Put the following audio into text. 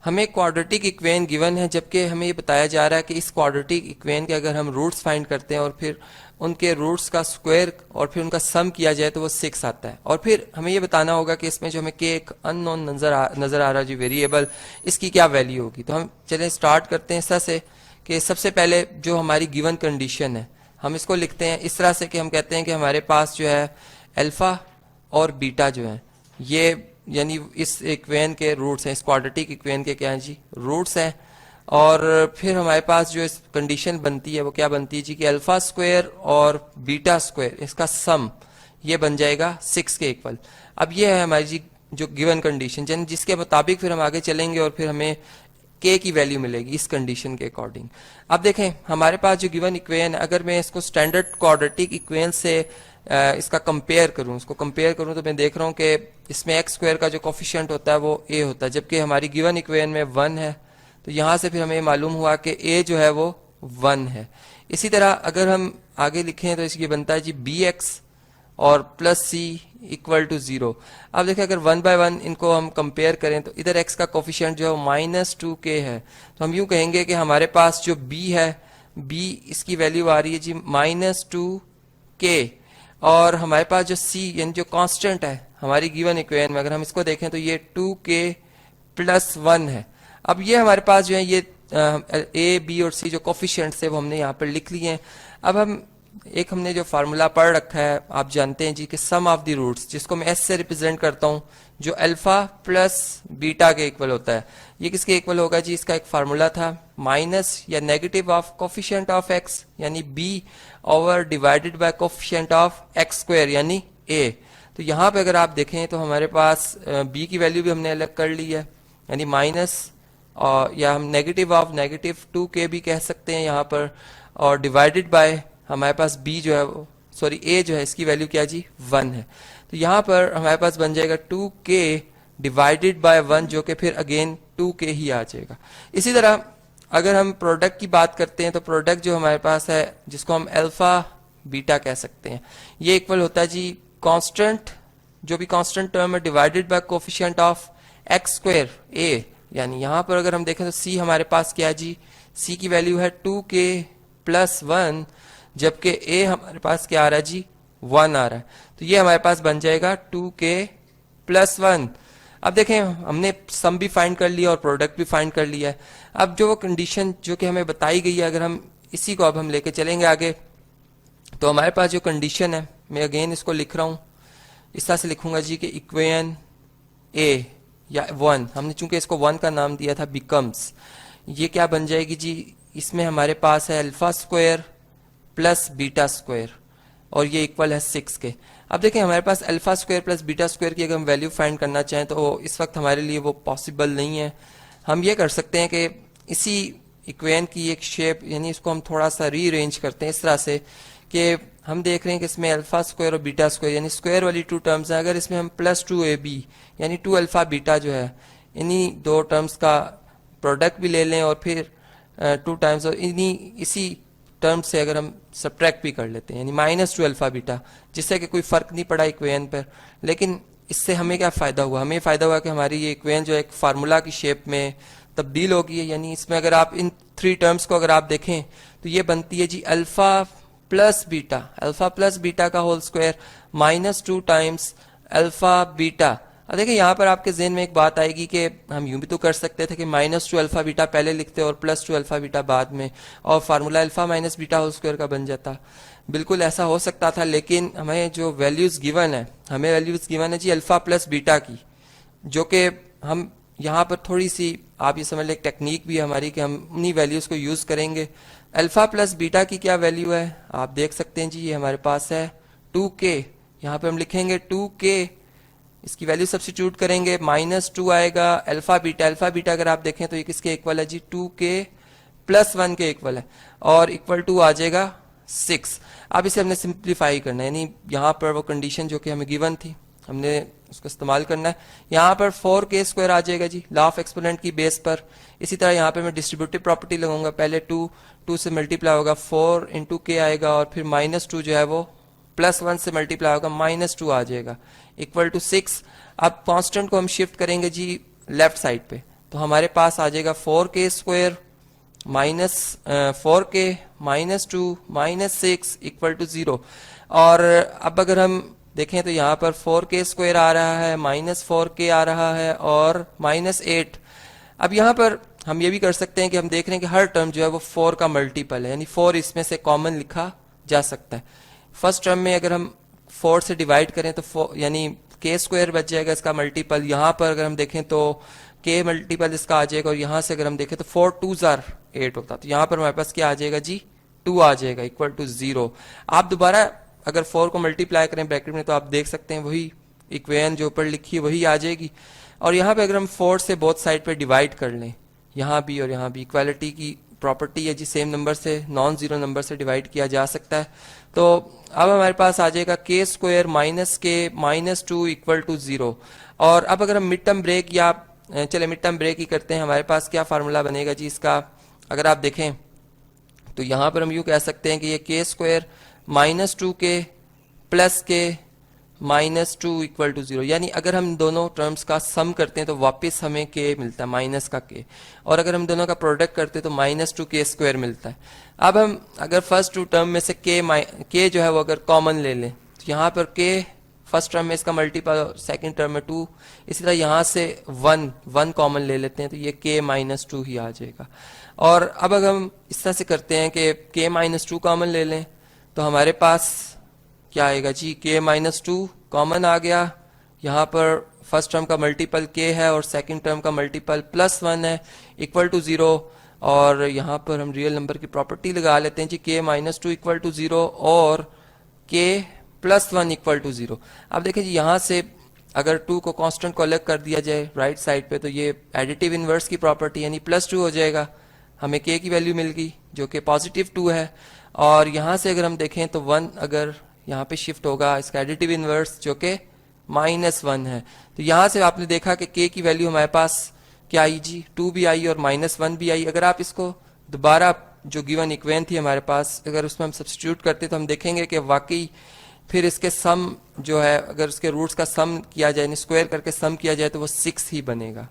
हमें quadratic equation given है, जबकि हमें ये बताया जा रहा है कि इस क्वाड्रेटिक इक्वेशन के अगर हम रूट्स फाइंड करते हैं और फिर उनके रूट्स का स्क्वायर और फिर उनका सम किया जाए तो वो 6 आता है। और फिर हमें ये बताना होगा कि इसमें जो हमें के एक अननोन नजर आ रहा है जो वेरिएबल, इसकी क्या वैल्यू होगी। तो हम चलें स्टार्ट करते हैं इस तरह से कि सबसे पहले जो हमारी गिवन कंडीशन है हम इसको लिखते हैं इस तरह से कि हम कहते हैं कि हमारे पास जो है अल्फा और बीटा जो है ये यानी इस इक्वेशन के रूट्स हैं, इस क्वाड्रेटिक इक्वेशन के क्या हैं जी, रूट्स हैं। और फिर हमारे पास जो इस कंडीशन बनती है वो क्या बनती है जी कि अल्फा स्क्वायर और बीटा स्क्वायर इसका सम ये बन जाएगा 6 के इक्वल। अब ये है हमारी जी जो गिवन कंडीशन, जिसके मुताबिक फिर हम आगे चलेंगे और फिर हमें के की वैल्यू मिलेगी इस कंडीशन के अकॉर्डिंग। अब देखें हमारे पास जो गिवन इक्वेशन है, अगर मैं इसको स्टैंडर्ड क्वाड्रेटिक इक्वेशन से इसका कंपेयर करूं, तो मैं देख रहा हूं कि इसमें एक्स स्क्वायर का जो कोफिशिएंट होता है वो ए होता है, जबकि हमारी गिवन इक्वेशन में 1 है। तो यहां से फिर हमें मालूम हुआ कि ए जो है वो 1 है। इसी तरह अगर हम आगे लिखें तो इसकी बनता है जी बी एक्स और प्लस सी इक्वल टू 0। अब देखिए अगर 1 बाय 1 इनको हम कंपेयर करें तो इधर x का कोफिशिएंट जो है -2k है, तो हम यूं कहेंगे कि हमारे पास जो b है, b इसकी वैल्यू आ रही है जी -2k, और हमारे पास जो c यानी जो कांस्टेंट है हमारी गिवन इक्वेशन में, अगर हम इसको देखें तो ये 2k प्लस 1 है। अब ये हमारे पास जो है ये a b और c जो कोफिशिएंट्स है वो हमने यहाँ पर लिख लिए हैं। अब हमने जो फार्मूला पढ़ रखा है आप जानते हैं जी कि सम ऑफ द रूट्स, जिसको मैं s से रिप्रेजेंट करता हूं, जो अल्फा प्लस बीटा के इक्वल होता है, ये किसके इक्वल होगा जी, इसका एक फार्मूला था माइनस या negative of coefficient of x यानी b over divided by coefficient of x square यानी a। तो यहाँ पे अगर आप देखें तो हमारे पास b की वैल्यू भी हमने अलग कर ली है, यानी माइनस या हम नेगेटिव ऑफ -2k भी कह सकते हैं यहाँ पर, और डिवाइडेड बाय हमारे पास b जो है सॉरी a जो है इसकी वैल्यू क्या जी 1 है। तो यहाँ पर हमारे पास बन जाएगा 2k डिवाइडेड बाय 1 जो कि फिर अगेन 2k ही आ जाएगा। इसी तरह अगर हम प्रोडक्ट की बात करते हैं तो प्रोडक्ट जो हमारे पास है जिसको हम अल्फा बीटा कह सकते हैं, ये इक्वल होता है जी कांस्टेंट, जो भी कांस्टेंट टर्म है divided by coefficient of x square a, यानी यहाँ पर अगर हम देखें तो c हमारे पास क्या है जी, c की वैल्यू है 2k प्लस 1, जबकि a हमारे पास क्या आ रहा है जी 1 आ रहा है। तो ये हमारे पास बन जाएगा 2k प्लस 1। अब देखें हमने सम भी फाइंड कर लिया और प्रोडक्ट भी फाइंड कर लिया है। अब जो कंडीशन जो कि हमें बताई गई है, अगर हम इसी को अब हम लेके चलेंगे आगे, तो हमारे पास जो कंडीशन है, मैं अगेन इसको लिख रहा हूं, इस तरह से लिखूंगा जी कि इक्वेशन a या 1, हमने चूंकि इसको 1 का नाम दिया था, बिकम्स, ये क्या बन जाएगी जी, इसमें हमारे पास है alpha square plus beta square और ये इक्वल है 6 के। अब देखें हमारे पास alpha square plus beta square की अगर हम वैल्यू फाइंड करना चाहें तो इस वक्त हमारे लिए वो पॉसिबल नहीं है। हम ये कर सकते हैं कि इसी इक्वेशन की एक शेप, यानी इसको हम थोड़ा सा रीअरेंज करते हैं इस तरह से कि हम देख रहे हैं कि इसमें अल्फा स्क्वायर और बीटा स्क्वायर यानी स्क्वायर वाली 2 टर्म्स हैं, अगर इसमें हम +2ab यानी 2 अल्फा बीटा जो है इन्हीं 2 टर्म्स का प्रोडक्ट भी ले लें और फिर 2 टाइम्स और इसी टर्म से अगर हम सब्ट्रैक्ट भी कर लेते हैं यानी -2 अल्फा बीटा, जिससे कि कोई फर्क नहीं पड़ा इक्वेशन पर। लेकिन इससे हमें क्या फायदा हुआ, हमें फायदा हुआ कि हमारी ये इक्वेशन जो एक फार्मूला की शेप में तब्दील हो गई है। यानी इसमें अगर आप इन 3 टर्म्स को अगर आप देखें तो ये बनती है जी अल्फा प्लस बीटा का whole square -2 times alpha beta. अब देखिए यहाँ पर आपके ज़हन में एक बात आएगी कि हम यूं भी तो कर सकते थे कि -2 अल्फा बीटा पहले लिखते और +2 अल्फा बीटा बाद में, और formula alpha minus beta whole square का बन जाता। बिल्कुल ऐसा हो सकता था, लेकिन हमें जो वैल्यूज गिवन है जी अल्फा प्लस बीटा की, जो कि हम यहाँ पर थोड़ी सी आप ये समझ लें एक टेक्निक भी है हमारी कि हम उन्हीं वैल्यूज को यूज करेंगे। अल्फा प्लस बीटा की क्या वैल्यू है आप देख सकते हैं जी, ये हमारे पास है 2k, यहाँ पर हम लिखेंगे 2k, इसकी वैल्यू सब्स्टिट्यूट करेंगे -2 आएगा अल्फा बीटा अगर आप देखें तो ये किसके इक्वल है जी 2k प्लस 1 के इक्वल है, और इक्वल टू आ जाएगा 6। अब इसे हमने सिंप्लीफाई करना है, यानी यहाँ पर वो कंडीशन जो कि हमें गिवन थी हमने उसको इस्तेमाल करना है। यहाँ पर 4k स्क्वायर आ जाएगा जी लॉ ऑफ एक्सपोनेंट की बेस पर। इसी तरह यहाँ पे मैं डिस्ट्रीब्यूटिव प्रॉपर्टी लगाऊंगा, पहले 2 से मल्टीप्लाई होगा 4 इंटू के आएगा, और फिर -2 जो है वो +1 से मल्टीप्लाई होगा -2 आ जाएगा इक्वल टू 6। अब कांस्टेंट को हम शिफ्ट करेंगे जी लेफ्ट साइड पे, तो हमारे पास आ जाएगा 4k² minus 4k minus 2 minus 6 equal to 0। और अब अगर हम देखें तो यहाँ पर 4k² आ रहा है, माइनस 4k आ रहा है और माइनस 8। अब यहाँ पर हम ये भी कर सकते हैं कि हम देख रहे हैं कि हर टर्म जो है वो 4 का मल्टीपल है, यानी 4 इसमें से कॉमन लिखा जा सकता है। फर्स्ट टर्म में अगर हम 4 से डिवाइड करें तो यानी k² बच जाएगा इसका मल्टीपल। यहाँ पर अगर हम देखें तो k मल्टीपल इसका आ जाएगा, और यहाँ से अगर हम देखें तो 4 2s are 8 होता, तो यहाँ पर हमारे पास क्या आ जाएगा जी, 2 आ जाएगा इक्वल टू 0। आप दोबारा अगर 4 को मल्टीप्लाई करें ब्रैकेट में तो आप देख सकते हैं वही इक्वेशन जो ऊपर लिखी है वही आ जाएगी। और यहाँ पे अगर हम 4 से बोथ साइड पे डिवाइड कर लें, यहाँ भी और यहाँ भी, इक्वालिटी की प्रॉपर्टी है जी, सेम नंबर से नॉन जीरो नंबर से डिवाइड किया जा सकता है। तो अब हमारे पास आ जाएगा k² minus k minus 2 equal to 0। और अब अगर हम मिड टर्म ब्रेक या चले मिड टर्म ब्रेक ही करते हैं, हमारे पास क्या फार्मूला बनेगा जी इसका, अगर आप देखें तो यहाँ पर हम यूँ कह सकते हैं कि ये k² minus 2k plus k minus 2 equal to 0, यानी अगर हम दोनों टर्म्स का सम करते हैं तो वापस हमें k मिलता है माइनस का k, और अगर हम दोनों का प्रोडक्ट करते हैं तो माइनस 2k² मिलता है। अब हम अगर फर्स्ट टू टर्म में से k जो है वो अगर कॉमन ले लें तो यहाँ पर k फर्स्ट टर्म में इसका मल्टीपल, सेकेंड टर्म में 2, इसी तरह यहाँ से 1 कॉमन ले लेते हैं तो ये k माइनस 2 ही आ जाएगा। और अब अगर हम इस तरह से करते हैं कि k माइनस 2 कॉमन ले लें तो हमारे पास क्या आएगा जी, k माइनस 2 कॉमन आ गया। यहाँ पर फर्स्ट टर्म का मल्टीपल k है और सेकंड टर्म का मल्टीपल +1 है इक्वल टू 0। और यहाँ पर हम रियल नंबर की प्रॉपर्टी लगा लेते हैं जी, k माइनस 2 इक्वल टू 0 और k +1 इक्वल टू 0। अब देखिए जी, यहाँ से अगर 2 को कांस्टेंट को अलग कर दिया जाए राइट साइड पे तो ये एडिटिव इनवर्स की प्रॉपर्टी यानी +2 हो जाएगा, हमें k की वैल्यू मिल गई जो कि पॉजिटिव 2 है। और यहाँ से अगर हम देखें तो 1 अगर यहाँ पे शिफ्ट होगा इसका एडिटिव इनवर्स जो कि -1 है, तो यहाँ से आपने देखा कि k की वैल्यू हमारे पास क्या आई जी, 2 भी आई और -1 भी आई। अगर आप इसको दोबारा जो गिवन इक्वेशन थी हमारे पास अगर उसमें हम सब्स्टिट्यूट करते तो हम देखेंगे कि वाकई फिर इसके सम जो है अगर उसके रूट्स का सम किया जाए, स्क्वायर करके सम किया जाए तो वो 6 ही बनेगा।